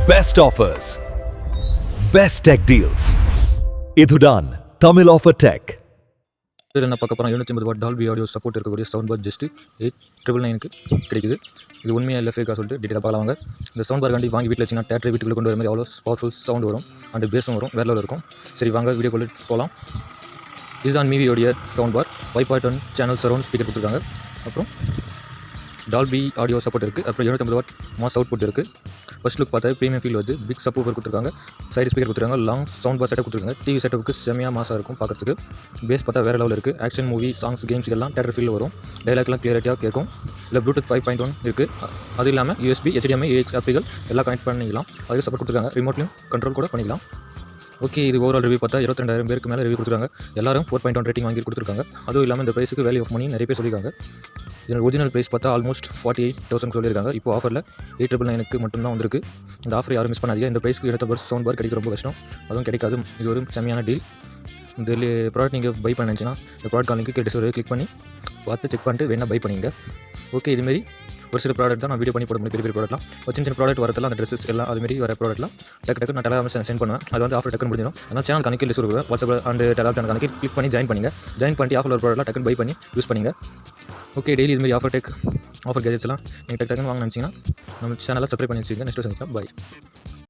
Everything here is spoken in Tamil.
Best offers, best tech deals. இதுதான் தமிழ் ஆஃபர் டெக். இதில் என்ன பார்க்க போகிறோம், 750W Dolby Audio Support இருக்கக்கூடிய சவுண்ட் பார் ஜஸ்ட் 8999க்கு கிடைக்குது. இது உண்மையாக இல்லை ஃபேக்காக சொல்லிட்டு டீட்டெயிலாக பார்க்கலாம். இந்த சவுண்ட் பார் கண்டி வாங்கி வீட்டில் வச்சிங்கன்னா தேட்டர் வீட்டுக்குள்ளே கொண்டு வர மாதிரி அவ்வளோ பவர்ஃபுல் சவுண்ட் வரும், அண்ட் பேஸும் வரும், வேறு லெவலில் இருக்கும். சரி வாங்க வீடியோ கொண்டு போகலாம். இதுதான் மிவியோடைய sound bar. 5.1 channel surround speaker கொடுத்துருக்காங்க. அப்புறம் டால்பி ஆடியோ சப்போர்ட் இருக்குது. அப்புறம் 750W மாஸ் அவுட்புட் இருக்குது. ஃபர்ஸ்ட் லுக் பார்த்தா ப்ரீமியம் ஃபீல் வருது. பிக் சப்பூஃபர் கொடுத்துருக்காங்க, சைடு ஸ்பீக்கர் கொடுத்துருக்காங்க, லாங் சவுண்ட் பார் செட்டப் கொடுத்துருக்காங்க. டிவி செட்டப்புக்கு செமையாக மாசாக இருக்கும் பார்க்குறதுக்கு. பேஸ் பார்த்தா வேறு லெவலில் இருக்குது. ஆக்ஷன் மூவி சாங்ஸ் கேம்ஸ் எல்லாம் தேட்டர் ஃபீல் வரும். டைலாக்லாம் கிளியரிட்டியாக கேட்கும். இல்லை ப்ளூடூத் 5.1 இருக்குது. அது இல்லாமல் USB HDMI AUX ஆப்டிகல் எல்லாம் கனெக்ட் பண்ணிக்கலாம். அதுக்கு சப்போர்ட் கொடுத்துருக்காங்க. ரிமோட்லையும் கண்ட்ரோல் கூட பண்ணிக்கலாம். ஓகே, இது ஓவரால் ரிவ்யூ பார்த்தா 22,000 பேருக்கு மேலே ரிவ்யூ கொடுத்துருக்காங்க. எல்லாரும் 4.1 ரேட்டிங் வாங்கி கொடுத்துருக்காங்க. அதுவும் இல்லாமல் இந்த ப்ரைஸுக்கு வேல்யூ ஆஃப் மணி நிறைய பேர் சொல்லியிருக்காங்க. இதோட ஒரிஜினல் ப்ரைஸ் பார்த்தா ஆல்மோஸ்ட் 48,000 சொல்லியிருக்காங்க. இப்போ ஆஃபரில் 899க்கு மட்டும்தான் வந்திருக்கு. இந்த ஆஃபர் யாரும் மிஸ் பண்ணாதீங்க. இந்த ப்ரைஸ்க்கு எடுத்த சவுண்ட் பார் கிடைக்க ரொம்ப கஷ்டம், அதுவும் கிடைக்காது. இது ஒரு செமையான டீல். இந்த ப்ராடக்ட் நீங்கள் பை பண்ணிச்சுன்னா இந்த ப்ராடக்ட் லிங்க்கு கிளிக் பண்ணி பார்த்து செக் பண்ணிட்டு வேணால் பை பண்ணிங்க. ஓகே, இதுமாரி ஒரு சில ப்ராடக்ட் தான் நான் வீடியோ பண்ணி போட முடியும். பெரிய ப்ராடக்ட்லாம் ஒரு சின்ன ப்ராடக்ட் வரதெல்லாம் அந்த ட்ரெஸ்ஸஸ் எல்லாம் அதுமாரி வர ப்ராடக்ட்லாம் டக்கு நான் டெலாம் சென்ட் பண்ணுவேன். அது வந்து ஆஃபர் டக்குன்னு முடிஞ்சிடும். ஆனால் சேனல் கணக்கில் லிஸ்ட் கொடுக்குறேன். வாட்ஸ்அப் அண்ட் டெலாம் சேனல் கணக்கில் கிளிக் பண்ணி ஜாயின் பண்ணிட்டு ஆஃபர் ப்ராடக்ட்லாம் டக்குன்னு பை பண்ணி யூஸ் பண்ணிங்க. ஓகே, டெய்லி இதுமாதிரி ஆஃபர் கேஜெட்ஸ்லாம் நீங்கள் டக்குன்னு வாங்க நினச்சிங்கன்னா நம்ம சேனலில் சப்ஸ்கிரைப் பண்ணி வச்சுக்கோங்க. நெக்ஸ்ட் சந்திக்கலாம். பாய்.